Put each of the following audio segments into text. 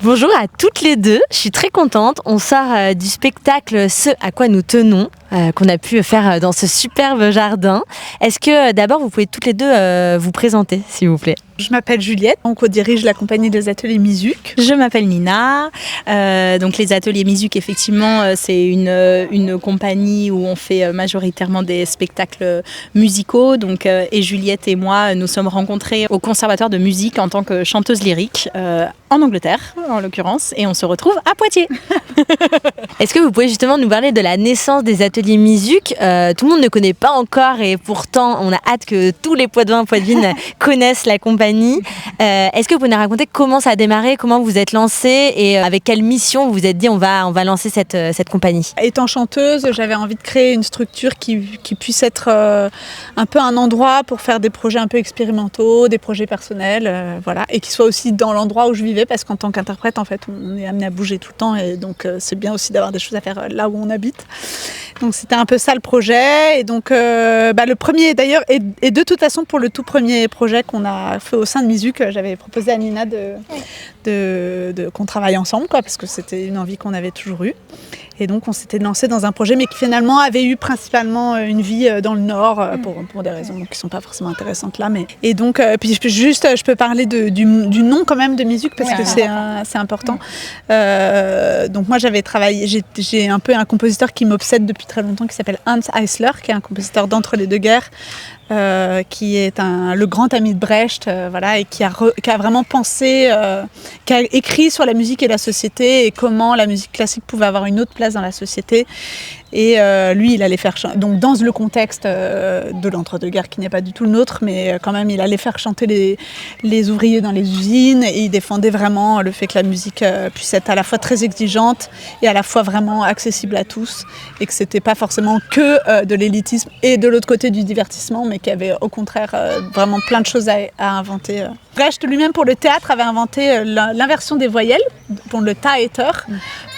Bonjour à toutes les deux, je suis très contente. On sort du spectacle Ce à quoi nous tenons, qu'on a pu faire dans ce superbe jardin. Est-ce que d'abord vous pouvez toutes les deux vous présenter, s'il vous plaît? Je m'appelle Juliette, on co-dirige la compagnie des ateliers Mizuc. Je m'appelle Nina. Donc les ateliers Mizuc, effectivement, c'est une compagnie où on fait majoritairement des spectacles musicaux. Donc, et Juliette et moi, nous sommes rencontrés au Conservatoire de musique en tant que chanteuse lyrique en Angleterre, en l'occurrence, et on se retrouve à Poitiers. Est-ce que vous pouvez justement nous parler de la naissance des ateliers Mizuc? Tout le monde ne connaît pas encore et pourtant on a hâte que tous les Poitevins, Poitevines connaissent la compagnie. Est-ce que vous pouvez nous raconter comment ça a démarré, comment vous êtes lancée et avec quelle mission vous vous êtes dit on va lancer cette compagnie? Étant chanteuse, j'avais envie de créer une structure qui puisse être un peu un endroit pour faire des projets un peu expérimentaux, des projets personnels, voilà, et qui soit aussi dans l'endroit où je vivais, parce qu'en tant qu'interprète, en fait, on est amené à bouger tout le temps et donc c'est bien aussi d'avoir des choses à faire là où on habite. Donc c'était un peu ça le projet, et donc le premier d'ailleurs, et de toute façon pour le tout premier projet qu'on a fait au sein de Mizuc, j'avais proposé à Nina qu'on travaille ensemble, quoi, parce que c'était une envie qu'on avait toujours eue. Et donc on s'était lancé dans un projet, mais qui finalement avait eu principalement une vie dans le Nord, pour des raisons qui ne sont pas forcément intéressantes là. Mais... Et donc, puis je peux parler du nom quand même de Mizuc, parce que c'est important. Donc moi j'avais travaillé, j'ai un peu un compositeur qui m'obsède depuis très longtemps, qui s'appelle Hans Eisler, qui est un compositeur d'entre les deux guerres, qui est le grand ami de Brecht, voilà, et qui a vraiment pensé, qui a écrit sur la musique et la société, et comment la musique classique pouvait avoir une autre place dans la société. Et lui, il allait faire donc dans le contexte de l'entre-deux-guerres, qui n'est pas du tout le nôtre, mais quand même, il allait faire chanter les ouvriers dans les usines, et il défendait vraiment le fait que la musique puisse être à la fois très exigeante et à la fois vraiment accessible à tous, et que c'était pas forcément que de l'élitisme et de l'autre côté du divertissement, mais qu'il y avait au contraire vraiment plein de choses à inventer. Brecht lui-même, pour le théâtre, avait inventé l'inversion des voyelles, pour le Theater,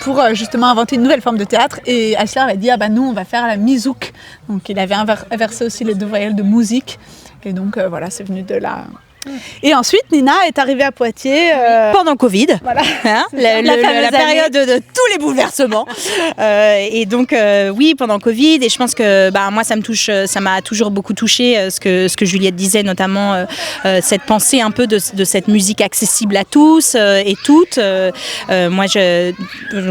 pour justement inventer une nouvelle forme de théâtre. Et Eisler avait dit, nous on va faire la Mizuc. Donc il avait inversé aussi les deux voyelles de musique. Et donc voilà, c'est venu de là. Et ensuite, Nina est arrivée à Poitiers pendant Covid, voilà. La période de tous les bouleversements. Et donc, oui, pendant Covid. Et je pense que moi, ça m'a toujours beaucoup touché ce que Juliette disait, notamment cette pensée un peu de cette musique accessible à tous et toutes. Moi, je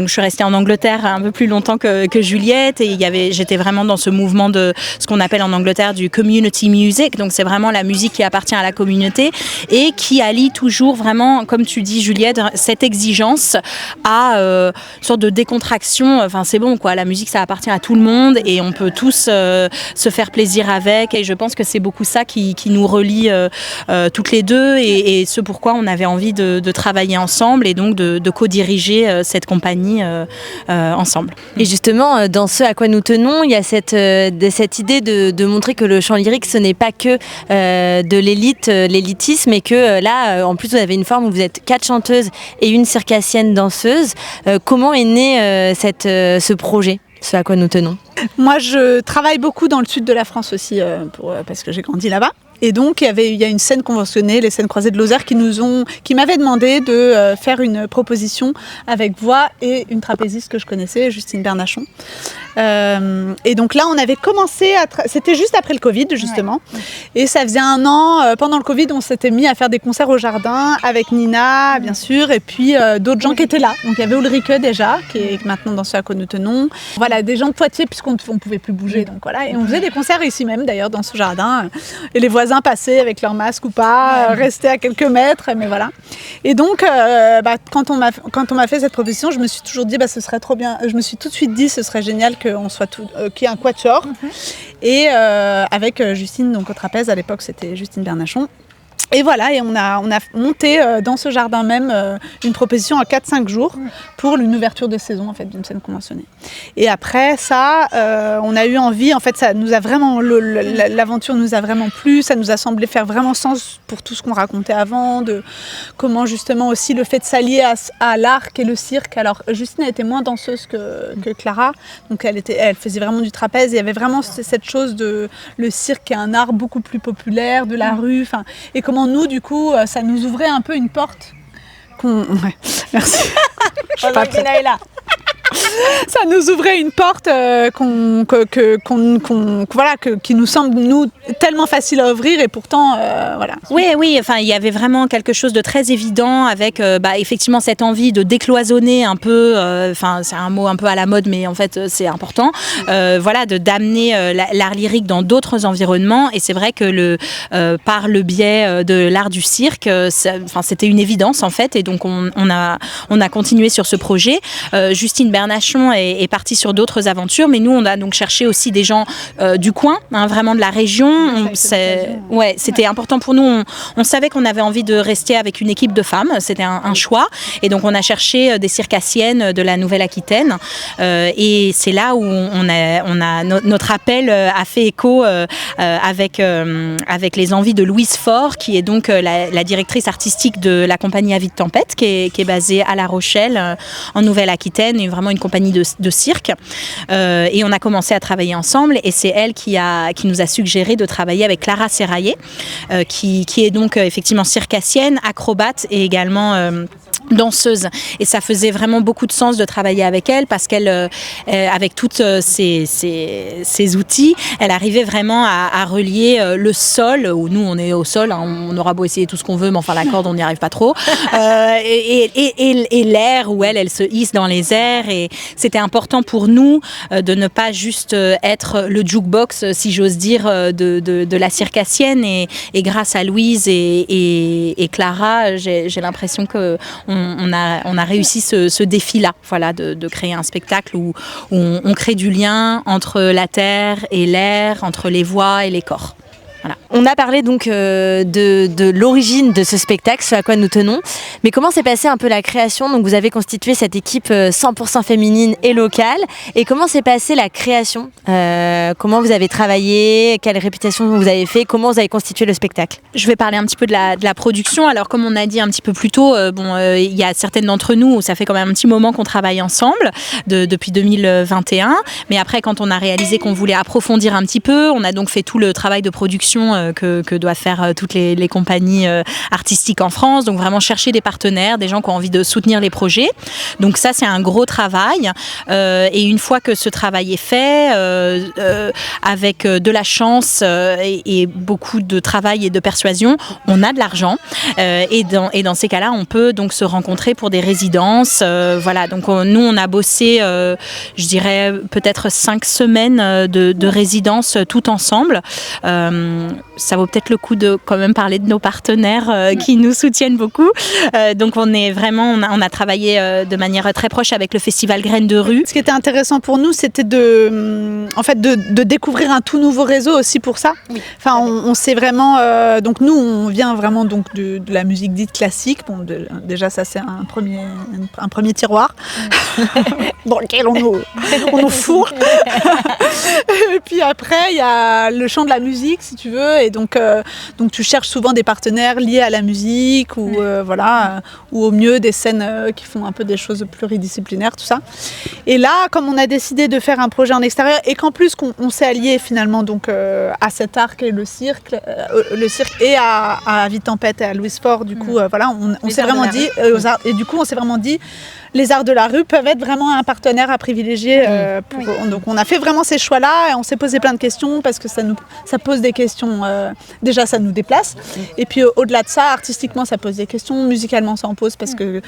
suis restée en Angleterre un peu plus longtemps que Juliette, et j'étais vraiment dans ce mouvement de ce qu'on appelle en Angleterre du community music. Donc, c'est vraiment la musique qui appartient à la communauté, et qui allie toujours vraiment, comme tu dis Juliette, cette exigence à une sorte de décontraction. Enfin c'est bon quoi, la musique ça appartient à tout le monde et on peut tous se faire plaisir avec, et je pense que c'est beaucoup ça qui nous relie toutes les deux, et ce pourquoi on avait envie de travailler ensemble, et donc de co-diriger cette compagnie ensemble. Et justement, dans Ce à quoi nous tenons, il y a cette idée de montrer que le chant lyrique ce n'est pas que de l'élitisme, et que là, en plus, vous avez une forme où vous êtes 4 chanteuses et une circassienne danseuse. Comment est né ce projet, Ce à quoi nous tenons? Moi, je travaille beaucoup dans le sud de la France aussi, parce que j'ai grandi là-bas. Et donc, il y a une scène conventionnée, les scènes croisées de Lozère, qui m'avaient demandé de faire une proposition avec voix et une trapéziste que je connaissais, Justine Bernachon. Et donc là, on avait commencé c'était juste après le Covid, justement. Ouais. Et ça faisait 1 an, pendant le Covid, on s'était mis à faire des concerts au jardin avec Nina, bien sûr, et puis d'autres gens qui étaient là. Donc il y avait Ulrike déjà, qui est maintenant dans Ce à quoi nous tenons. Voilà, des gens de Poitiers, puisqu'on ne pouvait plus bouger. Donc voilà, et on faisait des concerts ici même, d'ailleurs, dans ce jardin. Et les voisins passaient avec leur masque ou pas, restaient à quelques mètres, mais voilà. Et donc, quand on m'a fait cette proposition, je me suis toujours dit, ce serait trop bien. Je me suis tout de suite dit, ce serait génial qu'il y ait un quatuor. Et avec Justine, donc au trapèze, à l'époque, c'était Justine Bernachon. Et voilà, et on a monté dans ce jardin même une proposition en 4-5 jours pour une ouverture de saison en fait, d'une scène conventionnée. Et après ça, on a eu envie, en fait, ça nous a vraiment, l'aventure nous a vraiment plu, ça nous a semblé faire vraiment sens pour tout ce qu'on racontait avant, de comment justement aussi le fait de s'allier à l'arc et le cirque. Alors Justine a été moins danseuse que Clara, donc elle faisait vraiment du trapèze, et il y avait vraiment cette chose de le cirque qui est un art beaucoup plus populaire, de la rue, et comment nous, du coup, ça nous ouvrait un peu une porte Ouais, merci. Je pas est là. Ça nous ouvrait une porte qui nous semble nous tellement facile à ouvrir et pourtant voilà. Oui, enfin il y avait vraiment quelque chose de très évident avec effectivement cette envie de décloisonner un peu, c'est un mot un peu à la mode mais en fait c'est important, d'amener l'art lyrique dans d'autres environnements et c'est vrai que par le biais de l'art du cirque, c'était une évidence en fait et donc on a continué sur ce projet. Justine Bernachon est partie sur d'autres aventures, mais nous on a donc cherché aussi des gens du coin, vraiment de la région. C'était important pour nous. On savait qu'on avait envie de rester avec une équipe de femmes, c'était un choix, et donc on a cherché des circassiennes de la Nouvelle-Aquitaine, et c'est là où notre appel a fait écho avec les envies de Louise Faure, qui est donc la directrice artistique de la compagnie Avis de Tempête, qui est basée à La Rochelle, en Nouvelle-Aquitaine, et vraiment une compagnie de cirque. Et on a commencé à travailler ensemble et c'est elle qui nous a suggéré de travailler avec Clara Serraillet, qui est donc effectivement circassienne, acrobate et également danseuse. Et ça faisait vraiment beaucoup de sens de travailler avec elle parce qu'elle, avec toutes ses outils, elle arrivait vraiment à relier le sol, où nous on est au sol, on aura beau essayer tout ce qu'on veut, mais enfin la corde on n'y arrive pas trop, et l'air où elle se hisse dans les airs. Et c'était important pour nous de ne pas juste être le jukebox, si j'ose dire, de la circassienne. Et grâce à Louise et Clara, j'ai l'impression que on a réussi ce défi-là, de créer un spectacle où on crée du lien entre la terre et l'air, entre les voix et les corps. Voilà. On a parlé donc de l'origine de ce spectacle, ce à quoi nous tenons. Mais comment s'est passée un peu la création ? Donc vous avez constitué cette équipe 100% féminine et locale. Et comment s'est passée la création ? Comment vous avez travaillé ? Quelle réputation vous avez fait ? Comment vous avez constitué le spectacle ? Je vais parler un petit peu de la production. Alors comme on a dit un petit peu plus tôt, il y a certaines d'entre nous où ça fait quand même un petit moment qu'on travaille ensemble depuis 2021. Mais après, quand on a réalisé qu'on voulait approfondir un petit peu, on a donc fait tout le travail de production que doivent faire toutes les compagnies artistiques en France. Donc vraiment chercher des partenaires, des gens qui ont envie de soutenir les projets. Donc ça, c'est un gros travail. Et une fois que ce travail est fait, avec de la chance et beaucoup de travail et de persuasion, on a de l'argent. Et dans ces cas-là, on peut donc se rencontrer pour des résidences. Donc nous, on a bossé, je dirais, peut-être 5 semaines de résidence tout ensemble. Ça vaut peut-être le coup de quand même parler de nos partenaires qui nous soutiennent beaucoup. Donc on a travaillé de manière très proche avec le festival Graines de Rue. Ce qui était intéressant pour nous, c'était de découvrir un tout nouveau réseau aussi pour ça. Oui. Enfin, on s'est vraiment... donc nous, on vient vraiment donc de la musique dite classique. Bon, déjà, ça, c'est un premier tiroir dans lequel on nous fourre. Et puis après, il y a le champ de la musique, si tu veux. Et donc tu cherches souvent des partenaires liés à la musique ou au mieux des scènes qui font un peu des choses pluridisciplinaires, tout ça. Et là, comme on a décidé de faire un projet en extérieur et qu'en plus on s'est allié finalement donc à cet arc et le cirque et à Avis de Tempête et à Louise Faure, du coup on s'est vraiment dit et du coup on s'est vraiment dit les arts de la rue peuvent être vraiment un partenaire à privilégier. Donc on a fait vraiment ces choix-là et on s'est posé plein de questions parce que ça pose des questions. Déjà, ça nous déplace. Et puis au-delà de ça, artistiquement, ça pose des questions. Musicalement, ça en pose parce que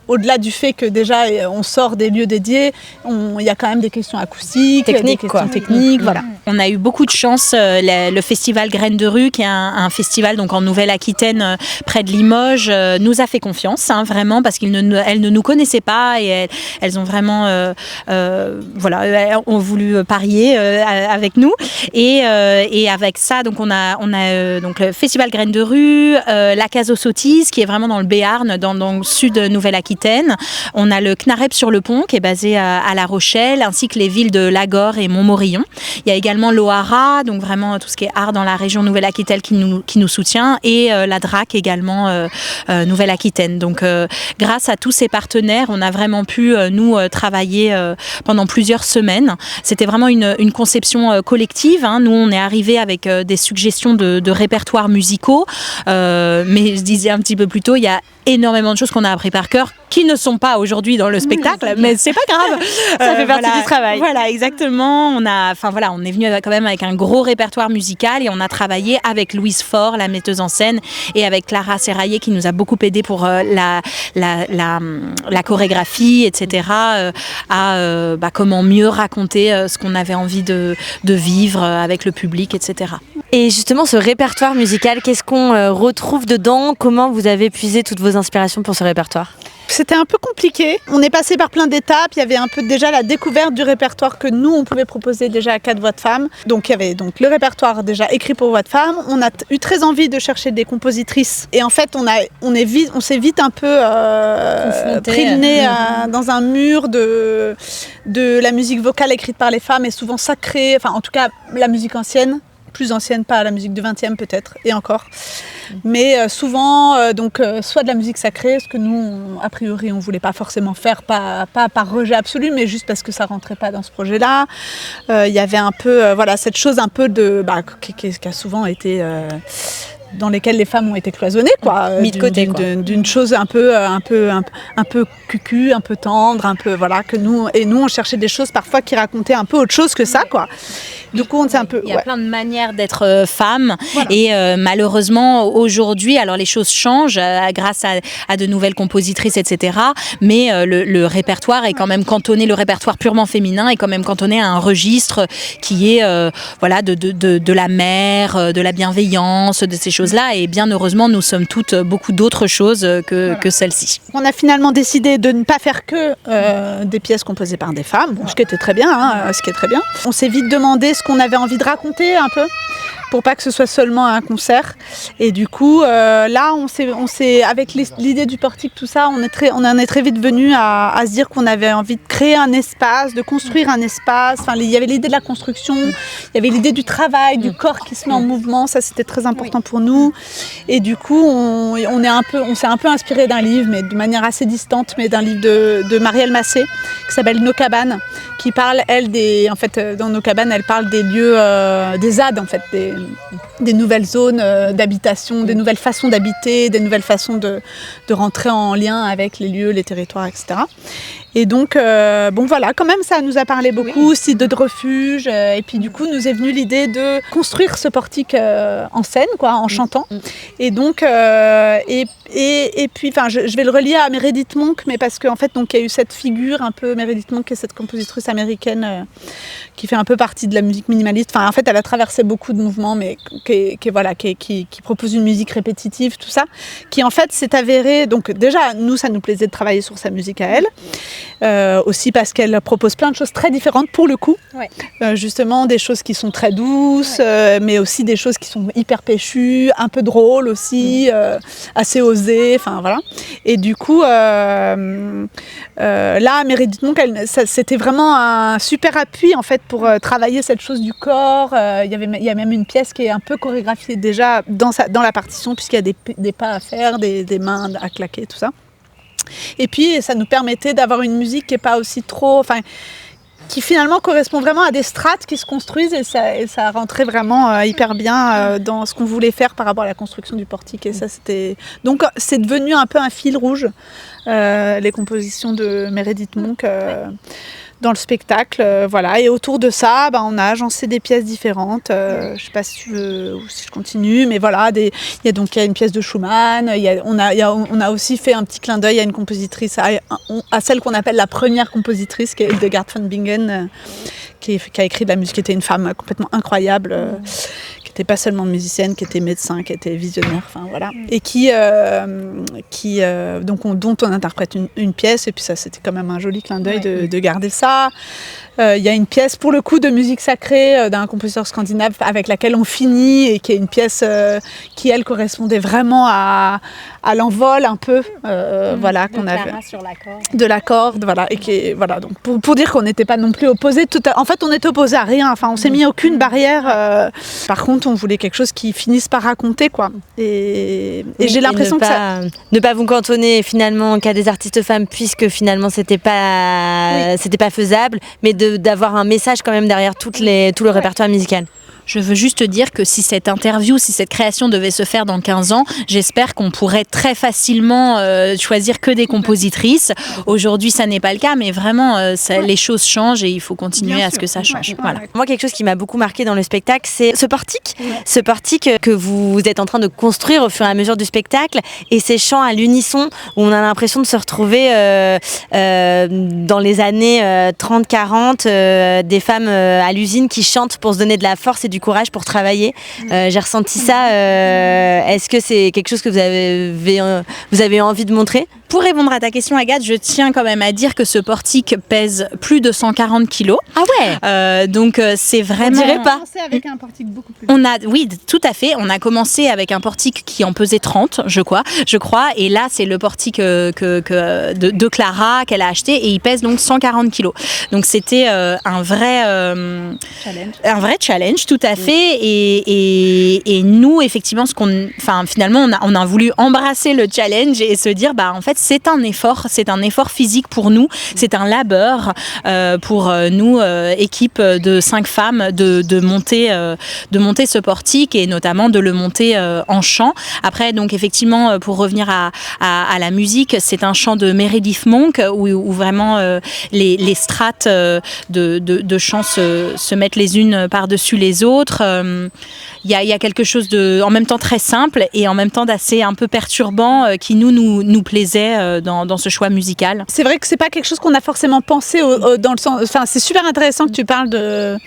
au-delà du fait que déjà on sort des lieux dédiés, il y a quand même des questions acoustiques, techniques. Voilà. On a eu beaucoup de chance. Le festival Graines de Rue, qui est un festival donc en Nouvelle-Aquitaine, près de Limoges, nous a fait confiance, vraiment, parce qu'elles ne nous connaissaient pas et elles ont vraiment ont voulu parier avec nous. Et avec ça, donc on a donc le festival Graines de Rue, la Case aux Sottises, qui est vraiment dans le Béarn, dans le sud Nouvelle-Aquitaine. On a le Knarep sur le Pont, qui est basé à La Rochelle, ainsi que les villes de Lagore et Montmorillon. Il y a également l'OARA, donc vraiment tout ce qui est art dans la région Nouvelle-Aquitaine qui nous soutient, et la DRAC également Nouvelle-Aquitaine. Donc grâce à tous ces partenaires, on a vraiment pu nous travailler pendant plusieurs semaines. C'était vraiment une conception collective. Nous, on est arrivé avec des suggestions de répertoires musicaux, mais je disais un petit peu plus tôt, il y a énormément de choses qu'on a appris par cœur qui ne sont pas aujourd'hui dans le spectacle, mais c'est pas grave. Ça fait partie du travail. Voilà, exactement. On est venu quand même avec un gros répertoire musical et on a travaillé avec Louise Faure, la metteuse en scène, et avec Clara Serraillé qui nous a beaucoup aidé pour la chorégraphie, etc. Comment mieux raconter ce qu'on avait envie de vivre avec le public, etc. Et justement, ce répertoire musical, qu'est-ce qu'on retrouve dedans? Comment vous avez puisé toutes vos inspirations pour ce répertoire? C'était un peu compliqué. On est passé par plein d'étapes. Il y avait un peu déjà la découverte du répertoire que nous, on pouvait proposer déjà à 4 voix de femmes. Donc il y avait le répertoire déjà écrit pour voix de femmes. On a eu très envie de chercher des compositrices. Et en fait, on s'est vite un peu pris le nez dans un mur de la musique vocale écrite par les femmes et souvent sacrée. Enfin, en tout cas, la musique ancienne. Plus ancienne, pas la musique du 20e peut-être, et encore. Mais souvent, soit de la musique sacrée, ce que nous, a priori, on ne voulait pas forcément faire, pas par rejet absolu, mais juste parce que ça ne rentrait pas dans ce projet-là. Il y avait un peu, cette chose un peu qui a souvent été... dans lesquelles les femmes ont été cloisonnées, mis de côté, d'une chose un peu cucu, un peu tendre, un peu nous on cherchait des choses parfois qui racontaient un peu autre chose que ça, quoi. Du coup, il y a plein de manières d'être femme, et malheureusement aujourd'hui, alors les choses changent grâce à de nouvelles compositrices, etc. Mais le répertoire est quand même cantonné, le répertoire purement féminin est quand même cantonné à un registre qui est de la mère, de la bienveillance, de ces choses-là, et bien heureusement nous sommes toutes beaucoup d'autres choses que celle-ci. On a finalement décidé de ne pas faire que des pièces composées par des femmes, ce qui était très bien, ce qui est très bien. On s'est vite demandé ce qu'on avait envie de raconter un peu, pour pas que ce soit seulement un concert. Et du coup, là, on s'est avec l'idée du portique, tout ça, on en est très vite venu à se dire qu'on avait envie de créer un espace, de construire un espace. Enfin, il y avait l'idée de la construction, il y avait l'idée du travail, du corps qui se met en mouvement. Ça, c'était très important pour nous. Et du coup, on s'est un peu inspiré d'un livre, mais de manière assez distante, mais d'un livre de Marielle Massé, qui s'appelle Nos cabanes, qui parle, dans Nos cabanes, elle parle des lieux, des ZAD, en fait, des nouvelles zones d'habitation, des nouvelles façons d'habiter, des nouvelles façons de rentrer en lien avec les lieux, les territoires, etc. Et donc, quand même, ça nous a parlé beaucoup, aussi de refuge. Et puis, du coup, nous est venue l'idée de construire ce portique en scène, en chantant. Et donc, et puis, je vais le relier à Meredith Monk, mais parce qu'en fait, il y a eu cette figure un peu, Meredith Monk, qui est cette compositrice américaine qui fait un peu partie de la musique minimaliste. Enfin, en fait, elle a traversé beaucoup de mouvements, mais qui propose une musique répétitive, tout ça, qui en fait s'est avérée. Donc, déjà, nous, ça nous plaisait de travailler sur sa musique à elle. Aussi parce qu'elle propose plein de choses très différentes pour le coup, justement des choses qui sont très douces, mais aussi des choses qui sont hyper péchues, un peu drôles aussi, assez osées, enfin voilà. Et du coup, là, Meredith Monk, c'était vraiment un super appui en fait pour travailler cette chose du corps. Il y a même une pièce qui est un peu chorégraphiée déjà dans la partition, puisqu'il y a des pas à faire, des mains à claquer, tout ça. Et puis ça nous permettait d'avoir une musique qui n'est pas aussi trop, qui finalement correspond vraiment à des strates qui se construisent, et ça rentrait vraiment hyper bien dans ce qu'on voulait faire par rapport à la construction du portique. Et ça, donc c'est devenu un peu un fil rouge, les compositions de Meredith Monk dans le spectacle, Et autour de ça, on a agencé des pièces différentes. Je sais pas si tu veux ou si je continue, mais voilà, il y a une pièce de Schumann. On a aussi fait un petit clin d'œil à une compositrice, à celle qu'on appelle la première compositrice, qui est Hildegard von Bingen, qui a écrit de la musique, qui était une femme complètement incroyable. Qui n'était pas seulement musicienne, qui était médecin, qui était visionnaire, et dont on interprète une pièce, et puis ça, c'était quand même un joli clin d'œil de garder ça. Il y a une pièce pour le coup de musique sacrée d'un compositeur scandinave avec laquelle on finit et qui est une pièce qui elle correspondait vraiment à l'envol un peu voilà qu'on avait de la corde voilà et qui est voilà donc pour dire qu'on n'était pas non plus opposés en fait on était opposés à rien, enfin on s'est mis aucune barrière par contre on voulait quelque chose qui finisse par raconter quoi et j'ai l'impression que ne pas vous cantonner finalement qu'à des artistes femmes puisque finalement c'était pas faisable, mais d'avoir un message quand même derrière tout le répertoire musical. Je veux juste dire que si cette interview, si cette création devait se faire dans 15 ans, j'espère qu'on pourrait très facilement choisir que des compositrices. Aujourd'hui, ça n'est pas le cas, mais vraiment, les choses changent et il faut continuer à ce que ça change. Voilà. Moi, quelque chose qui m'a beaucoup marqué dans le spectacle, c'est ce portique. Ce portique que vous êtes en train de construire au fur et à mesure du spectacle et ces chants à l'unisson où on a l'impression de se retrouver dans les années 30-40, des femmes à l'usine qui chantent pour se donner de la force et du courage pour travailler. J'ai ressenti ça. Est-ce que c'est quelque chose que vous avez envie de montrer ? Pour répondre à ta question, Agathe, je tiens quand même à dire que ce portique pèse plus de 140 kilos. Ah ouais. Donc c'est vraiment... On dirait pas. On a commencé avec un portique beaucoup plus. Oui, tout à fait. On a commencé avec un portique qui en pesait 30, je crois. Et là, c'est le portique de Clara qu'elle a acheté et il pèse donc 140 kilos. Donc c'était un vrai challenge, tout à fait. Et nous, effectivement, finalement, on a voulu embrasser le challenge et se dire, en fait, c'est un effort physique pour nous, c'est un labeur pour nous, équipe de 5 femmes, de monter ce portique et notamment de le monter en chant. Après, donc effectivement, pour revenir à la musique, c'est un chant de Meredith Monk où vraiment les strates de chants se mettent les unes par-dessus les autres. Il y a quelque chose de, en même temps très simple et en même temps d'assez un peu perturbant qui nous plaisait dans ce choix musical. C'est vrai que c'est pas quelque chose qu'on a forcément pensé dans le sens. Enfin, c'est super intéressant que tu parles de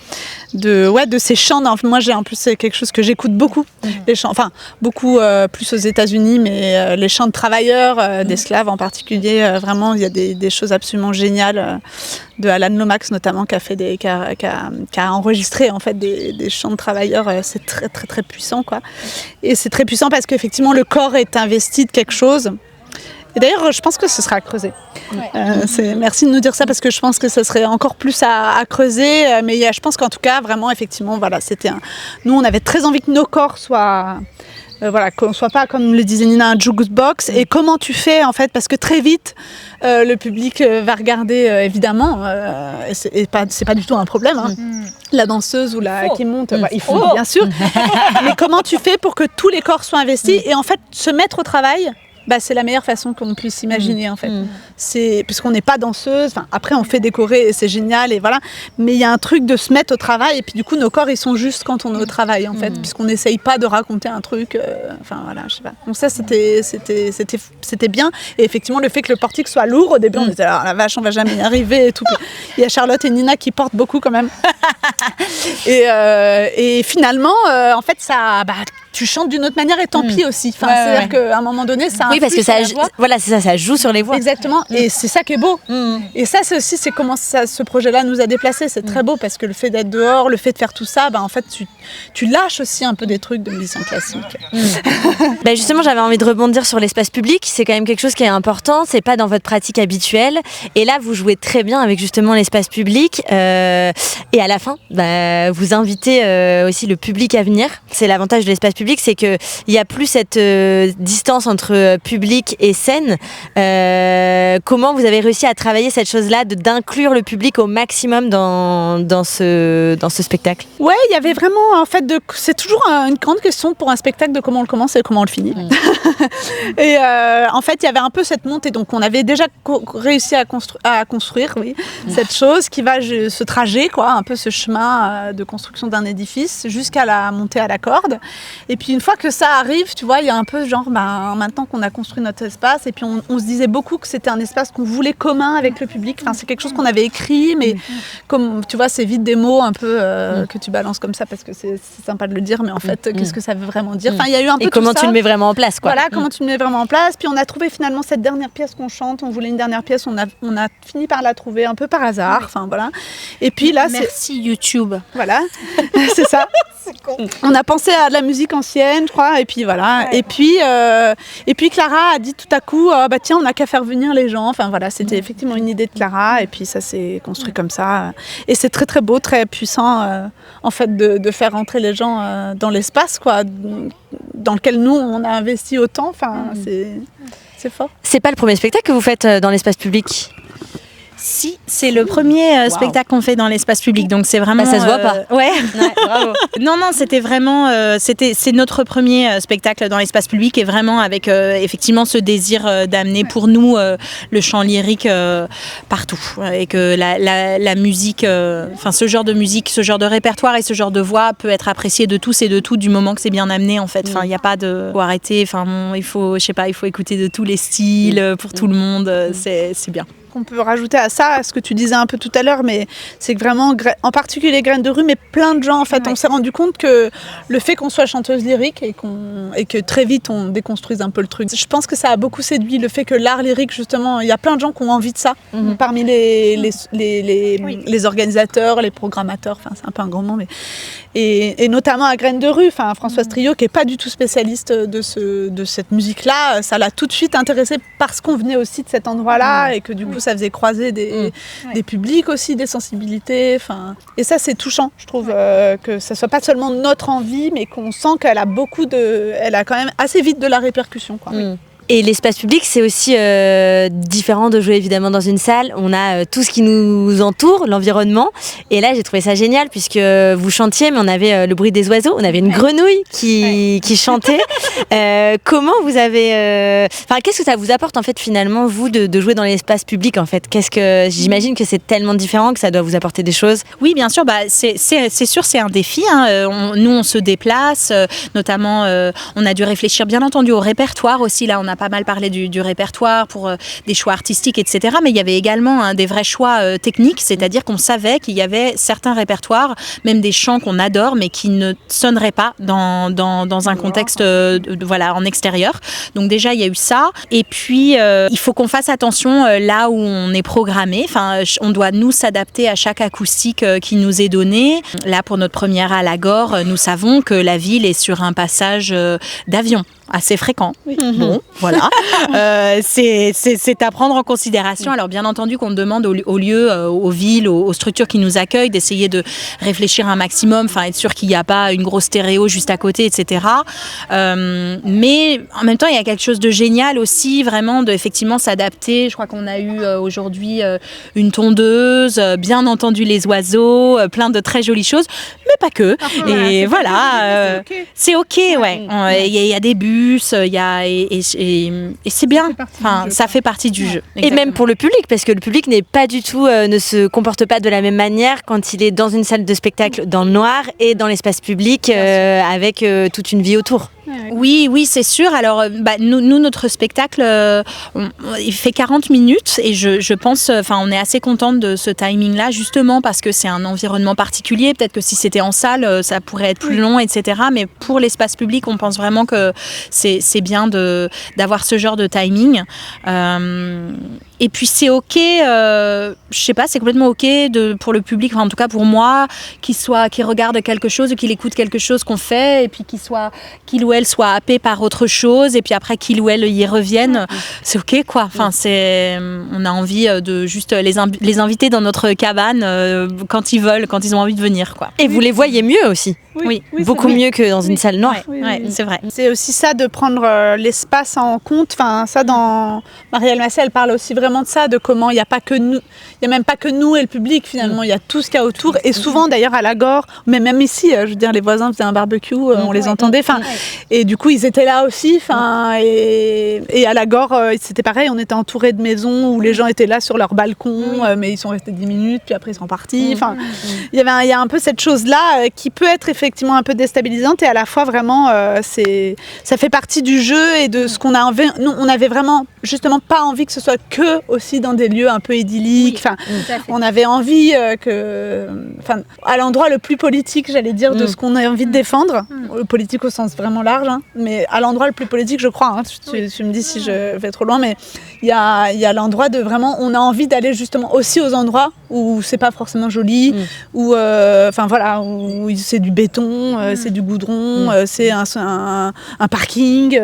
ces chants. Moi, en plus c'est quelque chose que j'écoute beaucoup. Les chants, enfin beaucoup plus aux États-Unis, mais les chants de travailleurs, d'esclaves en particulier. Vraiment, il y a des choses absolument géniales de Alan Lomax notamment qui a enregistré en fait des chants de travailleurs. C'est très très très puissant quoi. Et c'est très puissant parce qu'effectivement le corps est investi de quelque chose. Et d'ailleurs, je pense que ce sera à creuser. Merci de nous dire ça parce que je pense que ce serait encore plus à creuser. Mais je pense qu'en tout cas, vraiment, effectivement, voilà, nous, on avait très envie que nos corps soient... qu'on ne soit pas, comme le disait Nina, un jukebox. Et comment tu fais, en fait, parce que très vite, le public va regarder, évidemment, et c'est pas du tout un problème, hein. La danseuse ou qui monte, il faut, bien sûr. Mais comment tu fais pour que tous les corps soient investis et, en fait, se mettre au travail c'est la meilleure façon qu'on puisse imaginer en fait. Puisqu'on n'est pas danseuse, après on fait décorer et c'est génial et voilà, mais il y a un truc de se mettre au travail et puis du coup nos corps ils sont justes quand on est au travail en fait, puisqu'on n'essaye pas de raconter un truc, voilà, je sais pas. Donc ça c'était bien et effectivement le fait que le portique soit lourd au début on disait la vache on va jamais y arriver et tout. Il y a Charlotte et Nina qui portent beaucoup quand même et finalement en fait ça tu chantes d'une autre manière et tant pis aussi. C'est-à-dire qu'à un moment donné, ça influe parce que ça joue sur les voix. Exactement. Et c'est ça qui est beau. Et ça, c'est aussi comment ce projet-là nous a déplacés. C'est très beau parce que le fait d'être dehors, le fait de faire tout ça, en fait, tu lâches aussi un peu des trucs de musicien classique. Justement, j'avais envie de rebondir sur l'espace public. C'est quand même quelque chose qui est important. C'est pas dans votre pratique habituelle. Et là, vous jouez très bien avec justement l'espace public. Et à la fin, vous invitez aussi le public à venir. C'est l'avantage de l'espace public, c'est qu'il n'y a plus cette distance entre public et scène. Comment vous avez réussi à travailler cette chose-là, d'inclure le public au maximum dans ce spectacle ? Ouais, il y avait vraiment, en fait, c'est toujours une grande question pour un spectacle de comment on le commence et comment on le finit. Et en fait, il y avait un peu cette montée, donc on avait déjà réussi à construire cette chose qui va, ce trajet, quoi, un peu ce chemin de construction d'un édifice jusqu'à la montée à la corde. Et puis une fois que ça arrive, tu vois, il y a un peu genre, maintenant qu'on a construit notre espace, et puis on se disait beaucoup que c'était un espace qu'on voulait commun avec le public. Enfin, c'est quelque chose qu'on avait écrit, mais comme tu vois, c'est vite des mots un peu que tu balances comme ça parce que c'est sympa de le dire, mais en fait, qu'est-ce que ça veut vraiment dire? Enfin, il y a eu un peu et comment tout ça. Tu le mets vraiment en place, quoi. Voilà, comment tu le mets vraiment en place. Puis on a trouvé finalement cette dernière pièce qu'on chante. On voulait une dernière pièce, on a fini par la trouver un peu par hasard. Enfin voilà. Et puis là, merci YouTube. Voilà, c'est ça. C'est con. On a pensé à de la musique ancienne, je crois, et puis voilà. Ouais. Et puis Clara a dit tout à coup, bah tiens, on n'a qu'à faire venir les gens. Enfin voilà, c'était effectivement une idée de Clara, et puis ça s'est construit comme ça. Et c'est très très beau, très puissant, en fait, de faire rentrer les gens dans l'espace, quoi, dans lequel nous on a investi autant. Enfin, c'est fort. C'est pas le premier spectacle que vous faites dans l'espace public? Si, c'est le premier spectacle qu'on fait dans l'espace public, donc c'est vraiment... ça se voit pas. Ouais, bravo. Non, c'était vraiment... c'est notre premier spectacle dans l'espace public et vraiment avec effectivement ce désir d'amener pour nous le chant lyrique partout. Et que la musique, ce genre de musique, ce genre de répertoire et ce genre de voix peut être apprécié de tous et de toutes du moment que c'est bien amené, en fait. Enfin, il n'y a pas de... Faut arrêter, il faut écouter de tous les styles pour tout le monde, c'est bien. Qu'on peut rajouter à ça, à ce que tu disais un peu tout à l'heure, mais c'est que vraiment, en particulier Graines de rue, mais plein de gens, en fait, on s'est rendu compte que le fait qu'on soit chanteuse lyrique et que très vite on déconstruise un peu le truc, je pense que ça a beaucoup séduit le fait que l'art lyrique, justement, il y a plein de gens qui ont envie de ça, parmi les organisateurs, les programmateurs, enfin c'est un peu un grand mot, mais et notamment à Graines de rue, enfin Françoise Trio, qui est pas du tout spécialiste de cette musique-là, ça l'a tout de suite intéressée parce qu'on venait aussi de cet endroit-là et que du coup ça faisait croiser des publics aussi, des sensibilités. Et ça, c'est touchant, je trouve, que ça soit pas seulement notre envie, mais qu'on sent qu'elle a elle a quand même assez vite de la répercussion, quoi. Et l'espace public, c'est aussi différent de jouer évidemment dans une salle. On a tout ce qui nous entoure, l'environnement. Et là, j'ai trouvé ça génial puisque vous chantiez, mais on avait le bruit des oiseaux. On avait une grenouille qui chantait. Comment vous avez... qu'est-ce que ça vous apporte en fait finalement, vous, de jouer dans l'espace public en fait? J'imagine que c'est tellement différent que ça doit vous apporter des choses. Oui, bien sûr. C'est sûr, c'est un défi. Nous, on se déplace. Notamment, on a dû réfléchir bien entendu au répertoire aussi. Là, on a pas mal parlé du répertoire pour des choix artistiques, etc. Mais il y avait également des vrais choix techniques, c'est-à-dire qu'on savait qu'il y avait certains répertoires, même des chants qu'on adore, mais qui ne sonneraient pas dans un contexte en extérieur. Donc déjà, il y a eu ça. Et puis, il faut qu'on fasse attention là où on est programmé. Enfin, on doit nous s'adapter à chaque acoustique qui nous est donnée. Là, pour notre première à l'Agore, nous savons que la ville est sur un passage d'avion assez fréquent. Oui. Bon, voilà. C'est à prendre en considération. Alors, bien entendu, qu'on demande aux lieux, aux villes, aux structures qui nous accueillent d'essayer de réfléchir un maximum, être sûr qu'il n'y a pas une grosse stéréo juste à côté, etc. Mais en même temps, il y a quelque chose de génial aussi, vraiment, de effectivement s'adapter. Je crois qu'on a eu aujourd'hui une tondeuse, bien entendu les oiseaux, plein de très jolies choses, mais pas que. Et voilà, c'est OK, ouais. Il y a des bus, et c'est bien. Ça fait partie du jeu. Exactement. Et même pour le public, parce que le public n'est pas du tout, ne se comporte pas de la même manière quand il est dans une salle de spectacle dans le noir et dans l'espace public avec toute une vie autour. Oui, c'est sûr. Alors, nous, notre spectacle, il fait 40 minutes et je pense, on est assez contente de ce timing-là, justement parce que c'est un environnement particulier. Peut-être que si c'était en salle, ça pourrait être plus long, etc. Mais pour l'espace public, on pense vraiment que c'est bien d'avoir ce genre de timing. Et puis c'est OK, je sais pas, c'est complètement OK pour le public, en tout cas pour moi, qu'il regarde quelque chose, qu'il écoute quelque chose qu'on fait, et puis qu'il ou elle soit happé par autre chose, et puis après qu'il ou elle y revienne, c'est OK, quoi. On a envie de juste les inviter dans notre cabane quand ils ont envie de venir, quoi. Et vous les voyez mieux aussi. Oui, beaucoup mieux que dans une salle noire. Oui, c'est vrai. C'est aussi ça, de prendre l'espace en compte. Ça, dans Marielle Massé, elle parle aussi vraiment de ça, de comment il n'y a pas que nous, il n'y a même pas que nous et le public finalement, il y a tout ce qu'il y a autour. Et souvent d'ailleurs à l'Agore, mais même ici, je veux dire, les voisins faisaient un barbecue, on les entendait. Et du coup, ils étaient là aussi. Et à l'Agore, c'était pareil, on était entourés de maisons où les gens étaient là sur leur balcon, mais ils sont restés 10 minutes, puis après ils sont partis. Il y a un peu cette chose-là qui peut être effectivement effectivement un peu déstabilisante et à la fois vraiment ça fait partie du jeu et de ce qu'on a envie. Nous, on avait vraiment justement pas envie que ce soit que aussi dans des lieux un peu idylliques. Enfin, on avait envie à l'endroit le plus politique, j'allais dire, de ce qu'on a envie de défendre, politique au sens vraiment large, hein, mais à l'endroit le plus politique, je crois. Hein, tu me dis si je vais trop loin, mais il y a l'endroit de vraiment, on a envie d'aller justement aussi aux endroits où c'est pas forcément joli, où où c'est du béton, c'est du goudron, c'est un parking.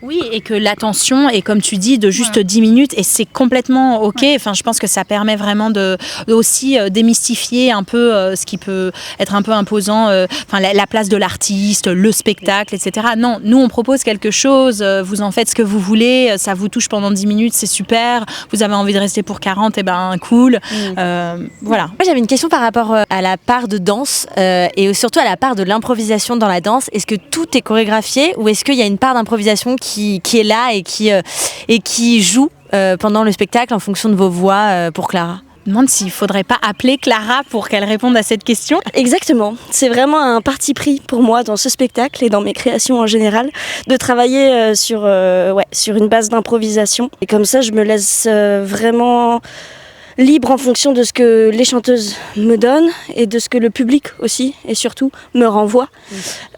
Oui, et que l'attention est, comme tu dis, de juste 10 minutes et c'est complètement OK. Enfin, je pense que ça permet vraiment de aussi démystifier un peu ce qui peut être un peu imposant, la place de l'artiste, le spectacle, etc. Non, nous on propose quelque chose, vous en faites ce que vous voulez, ça vous touche pendant 10 minutes, c'est super, vous avez envie de rester pour 40, et ben cool. Voilà. Moi j'avais une question par rapport à la part de danse et surtout à la part de l'improvisation dans la danse. Est-ce que tout est chorégraphié ou est-ce qu'il y a une part d'improvisation qui est là et qui joue pendant le spectacle en fonction de vos voix pour Clara? Je me demande s'il ne faudrait pas appeler Clara pour qu'elle réponde à cette question. Exactement, c'est vraiment un parti pris pour moi dans ce spectacle et dans mes créations en général, de travailler sur une base d'improvisation. Et comme ça, je me laisse vraiment libre en fonction de ce que les chanteuses me donnent et de ce que le public aussi, et surtout, me renvoie.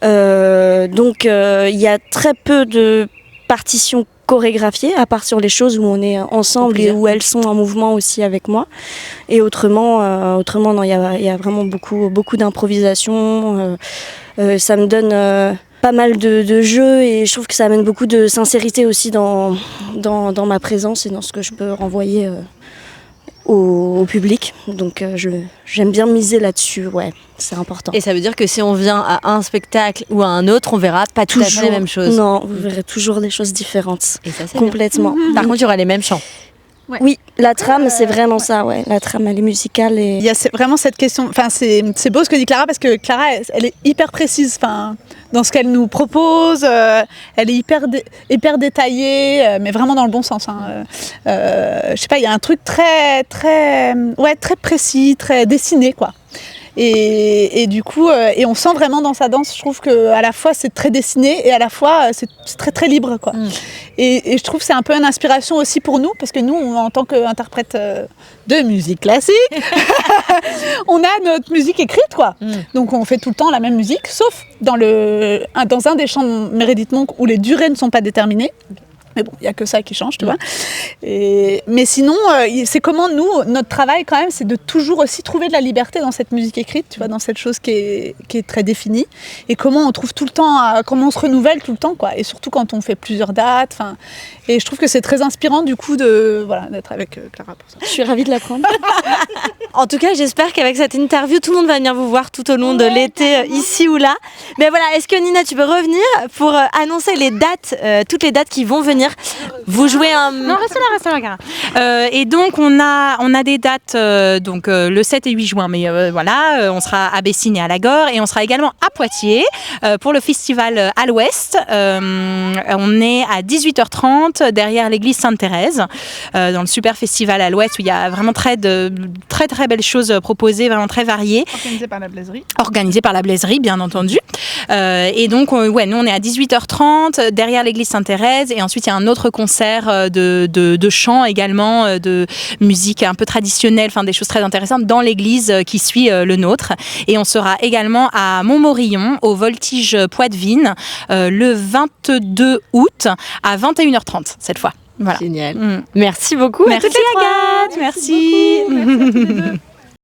Donc il y a très peu de partitions chorégraphiées, à part sur les choses où on est ensemble et où elles sont en mouvement aussi avec moi. Et autrement non, il y a vraiment beaucoup d'improvisation. Ça me donne pas mal de jeux et je trouve que ça amène beaucoup de sincérité aussi dans ma présence et dans ce que je peux renvoyer au public. Donc j'aime bien miser là-dessus, c'est important. Et ça veut dire que si on vient à un spectacle ou à un autre, on verra pas tout à fait les mêmes choses. Non, vous verrez toujours des choses différentes. Et ça, c'est complètement. Par contre, il y aura les mêmes chants. Ouais. Oui, la trame, c'est vraiment ça, la trame, elle est musicale. Et... Il y a vraiment cette question, c'est beau ce que dit Clara, parce que Clara, elle est hyper précise dans ce qu'elle nous propose, elle est hyper détaillée, mais vraiment dans le bon sens. Je sais pas, il y a un truc très précis, très dessiné, quoi. Et du coup, et on sent vraiment dans sa danse, je trouve qu'à la fois c'est très dessiné et à la fois c'est très très libre, quoi. Et je trouve que c'est un peu une inspiration aussi pour nous, parce que nous, en tant qu'interprète de musique classique, on a notre musique écrite, quoi. Donc on fait tout le temps la même musique, sauf dans un des chants de Meredith Monk où les durées ne sont pas déterminées. Mais bon, il n'y a que ça qui change, tu vois. Mais sinon, c'est comment nous, notre travail quand même, c'est de toujours aussi trouver de la liberté dans cette musique écrite, tu vois, dans cette chose qui est très définie. Et comment on trouve tout le temps, comment on se renouvelle tout le temps, quoi. Et surtout quand on fait plusieurs dates. Et je trouve que c'est très inspirant, du coup, d'être avec Clara pour ça. Je suis ravie de l'apprendre. En tout cas, j'espère qu'avec cette interview, tout le monde va venir vous voir tout au long de l'été, ici ou là. Mais voilà, est-ce que Nina, tu peux revenir pour annoncer les dates, toutes les dates qui vont venir? Vous jouez un... Non, reste là, Clara. Et donc, on a des dates le 7 et 8 juin. Mais on sera à Bessines et à Lagore. Et on sera également à Poitiers pour le festival à l'Ouest. On est à 18h30 derrière l'église Sainte-Thérèse, dans le super festival à l'Ouest où il y a vraiment très très belles choses proposées, vraiment très variées. Organisé par la Blaiserie, bien entendu. Et donc, nous, on est à 18h30 derrière l'église Sainte-Thérèse. Et ensuite, il y a un autre concert de chant également, de musique un peu traditionnelle, des choses très intéressantes dans l'église qui suit le nôtre. Et on sera également à Montmorillon, au Voltige Poitevine, le 22 août à 21h30 cette fois. Voilà. Génial. Merci beaucoup. Merci Agathe. Merci. Merci à tous les deux.